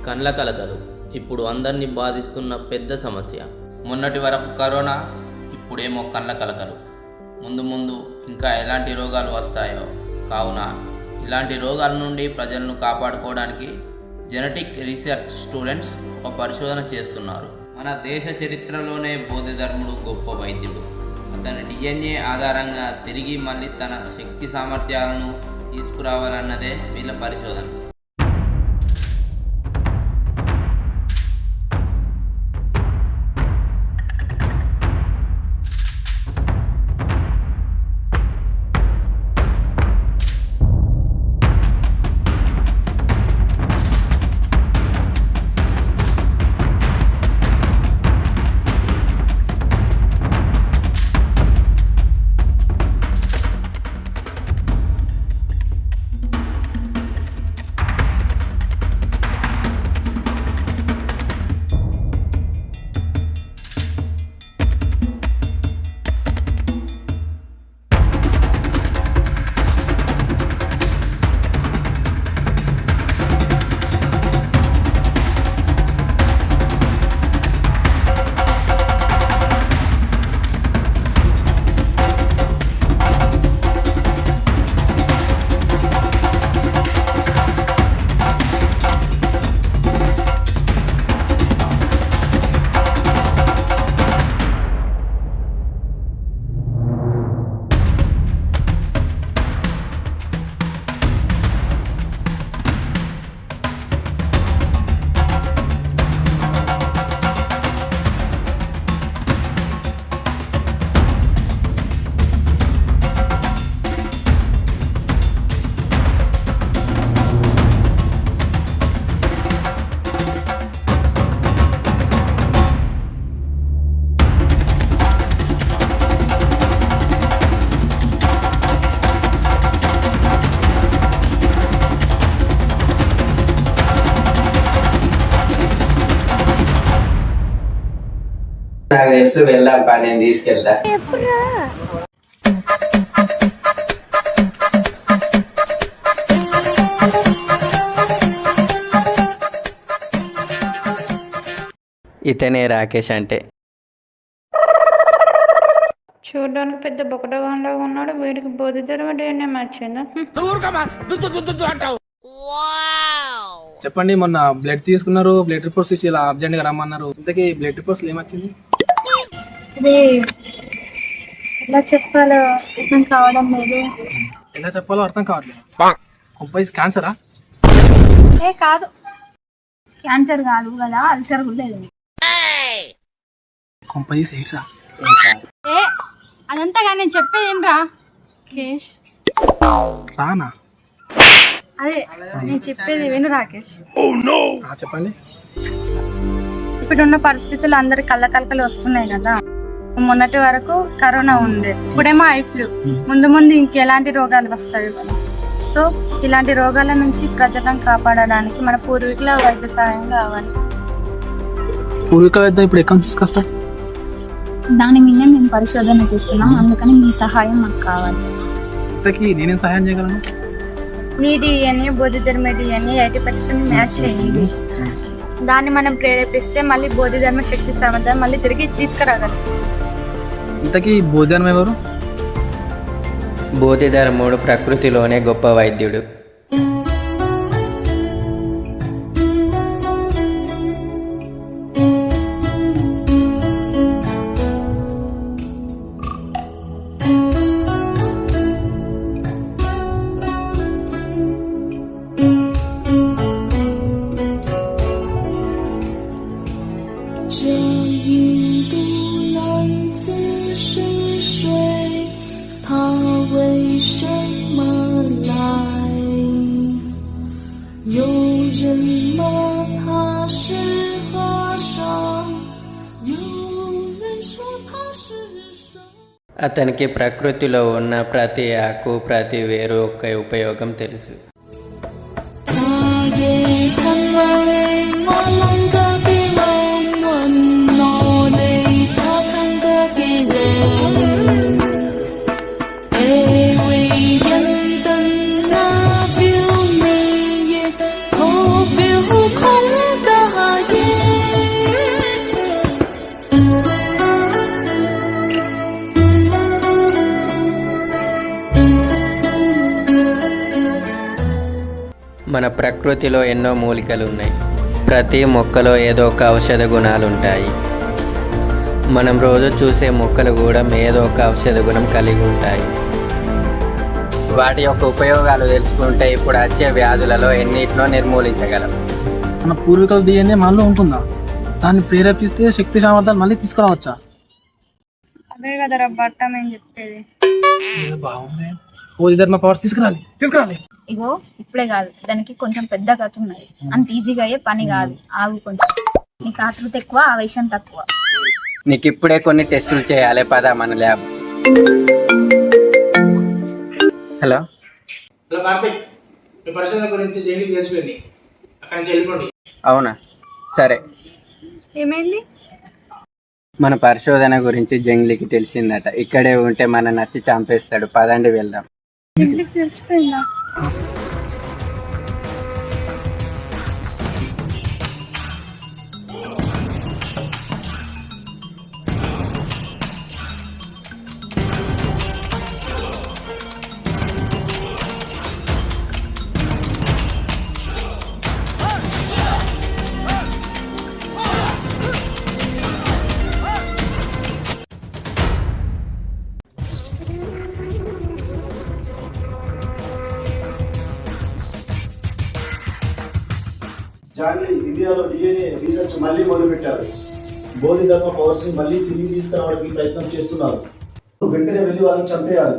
కండ్ల కలకలు ఇప్పుడు అందరినీ బాధిస్తున్న పెద్ద సమస్య. మొన్నటి వరకు కరోనా, ఇప్పుడేమో కండ్ల కలకలు. ముందు ముందు ఇంకా ఎలాంటి రోగాలు వస్తాయో. కావున ఇలాంటి రోగాల నుండి ప్రజలను కాపాడుకోవడానికి జెనెటిక్ రీసెర్చ్ స్టూడెంట్స్ ఒక పరిశోధన చేస్తున్నారు. మన దేశ చరిత్రలోనే బోధిధర్ముడు గొప్ప వైద్యుడు. అతని DNA ఆధారంగా తిరిగి మళ్ళీ తన శక్తి సామర్థ్యాలను తీసుకురావాలన్నదే వీళ్ళ పరిశోధన. నాకు తెలుసు, వెళ్దాం పా, నేను తీసుకెళ్తా. ఇతనే రాకేష్ అంటే. చూడడానికి పెద్ద బొకటగాన్లాగా ఉన్నాడు. వీడికి బోధిధర్మ DNA వచ్చిందా? చెప్పండి, మొన్న బ్లడ్ తీసుకున్నారు, బ్లడ్ రిపోర్ట్స్ ఇచ్చి ఇలా అర్జెంట్ గా రమ్మన్నారు. ఇంతకీ బ్లడ్ రిపోర్ట్స్ ఏమొచ్చింది? ఇది ఎలా చెప్పాలో అర్థం కావడం లేదు. ఎలా చెప్పాలో అర్థం కావట్లేదు. కొంపైస్ క్యాన్సరా? కాదు, క్యాన్సర్ కాదు కదా, అల్సర్ కూడా లేదు. కొంపైస్ ఎయిడ్సా? అదంతా కానీ నేను చెప్పేది ఏంట్రా కేష్? రానా? అదే నేను చెప్పేది విను రాకేష్. చెప్పండి. ఇప్పుడున్న పరిస్థితులు అందరికి కళ్ళకలకలు వస్తున్నాయి కదా. మొన్నటి వరకు కరోనా ఉండే, ఇప్పుడేమో ఐ ఫ్లూ. ముందు ముందు ఇంకెలాంటి రోగాలు వస్తాయి కదా. సో ఇలాంటి రోగాల నుంచి ప్రజలను కాపాడడానికి మన పూర్వీకుల వైద్య సహాయం కావాలి. పూర్వీక వైద్యం ఇప్పుడు ఎక్కడ తీసుకొస్తాం? దాని మీద మేము పరిశోధన చేస్తున్నాం, అందుకని మీ సహాయం మాకు కావాలి. ఇంతకీ నేనేం సహాయం చేయగలను? నీ DNA బోధిధర్మ DNA 80% మ్యాచ్ అయ్యింది. దాన్ని మనం ప్రేరేపిస్తే మళ్ళీ బోధిధర్మ శక్తి సామర్థ్యం మళ్ళీ తిరిగి తీసుకురాగలం. ఇంతకీ బోధిధర్మ ఎవరు? బోధిధర్ముడు ప్రకృతిలోనే గొప్ప వైద్యుడు. అతనికి ప్రకృతిలో ఉన్న ప్రతి ఆకు, ప్రతి వేరు యొక్క ఉపయోగం తెలుసు. మన ప్రకృతిలో ఎన్నో మూలికలు ఉన్నాయి. ప్రతి మొక్కలో ఏదో ఒక ఔషధ గుణాలు ఉంటాయి. మనం రోజు చూసే మొక్కలు కూడా ఏదో ఒక ఔషధ గుణం కలిగి ఉంటాయి. వాటి యొక్క ఉపయోగాలు తెలుసుకుంటే ఇప్పుడు వచ్చే వ్యాధులలో ఎన్నిటినో నిర్మూలించగలం. మన పూర్వీకుల DNA మనలో ఉంటుందా? దాన్ని ప్రేరేపిస్తే శక్తి సామర్థ్యాలు మళ్ళీ తీసుకురావచ్చా? అదే కదరా బట్ట మేము చెప్పేది. బాగుంది. బోధి ధర్మ పవర్స్ తీసుకురాలి. ఇగో ఇప్పుడే కాదు, దానికి కొంచెం పెద్ద కథ ఉన్నది. అంత ఈజీగా అయ్యే పని కాదు. ఆగు కొంచెం. నీకు ఆతృత ఎక్కువ, ఆవేశం తక్కువ. నీకు ఇప్పుడే కొన్ని టెస్టులు చేయాలి, పద మన ల్యాబ్. హలో కార్తిక్, మీ పరిశోధన గురించి జైలుకి తెలిసిపోయింది. అక్కడి నుంచి వెళ్ళిపోండి. అవునా, సరే. ఏమైంది? మన పరిశోధన గురించి జంగ్లీకి తెలిసిందట. ఇక్కడే ఉంటే మన నచ్చి చంపేస్తాడు. పదండి వెళ్దాం. ఇంటికి తెలిసిపోయిందా? జాన్లీ ఇండియాలో DNA రీసెర్చ్ మళ్ళీ మొదలుపెట్టారు. బోధి ధర్మ పవర్స్ ని మళ్ళీ తిరిగి తీసుకురావడానికి ప్రయత్నం చేస్తున్నారు. వెంటనే వెళ్ళి వాళ్ళని చంపేయాలి.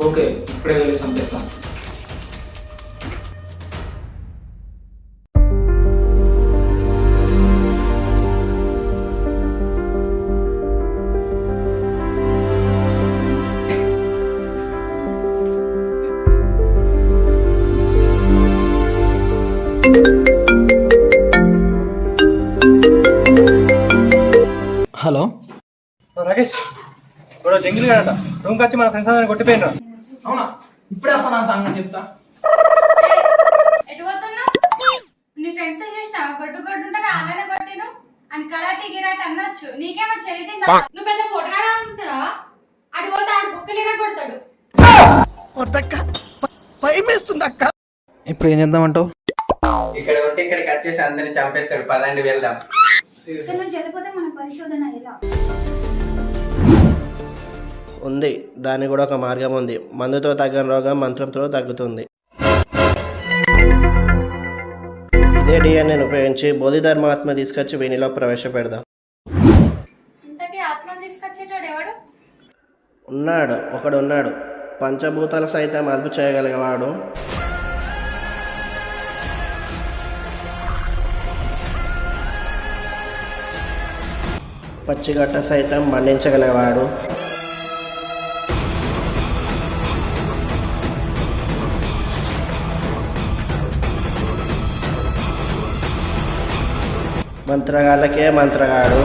ఓకే, ఇప్పుడే వెళ్ళి చంపేస్తాను. హలో రాకేష్, ఇప్పుడు జంగిల్ గాడట రూమ్కి వచ్చి మన ఫ్రెండ్స్ అందరిని కొట్టిపోయినా. అవునా? ఇప్పుడే వస్తాను సంగతి చెప్తా. ఎటు పోతున్నావు? నీ ఫ్రెండ్స్ చూసినా గొడ్డు ఉంటే అలానే కొట్టిను అని కరాటీ గిరాటి అనొచ్చు. నీకేమో చెరిటి నువ్వు పెద్ద పొడగానే అనుకుంటాడా? అటు పోతే ఆడు బుక్కలిగా కొడతాడు. ఇప్పుడు ఏం చేద్దామంటావు? ఇక్కడ ఉంటే ఇక్కడికి వచ్చేసి అందరిని చంపేస్తాడు. పదండి వెళ్దాం. ఇక్కడ నుంచి వెళ్ళిపోతే మన పరిశోధన ఎలా? ఉంది, దానికి కూడా ఒక మార్గం ఉంది. మందుతో తగ్గని రోగం మంత్రంతో తగ్గుతుంది. ఇదే డిఎన్ఏని ఉపయోగించి బోధిధర్మ ఆత్మ తీసుకొచ్చి వీనిలో ప్రవేశపెడదాం. ఇంతకీ ఆత్మను తీసుకొచ్చేటోడు ఎవడు? ఒకడు ఉన్నాడు. పంచభూతాలు సైతం అదుపు చేయగలిగేవాడు. పచ్చిగట్ట సైతం మండించగలిగేవాడు. మంత్రగాళ్ళకే మంత్రగాడు.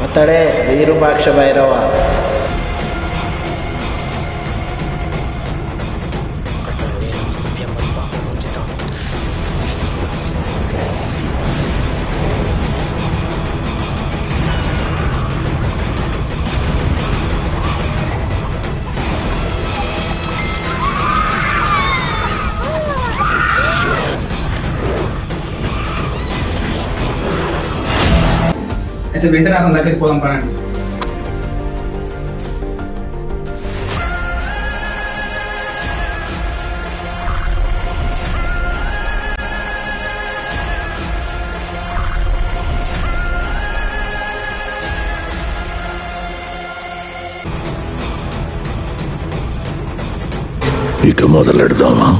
అతడే వీరుపాక్ష భైరవ. అయితే వెంటనే అతని దగ్గరికి పోదాం పడండి. ఇక మొదలెడదామా?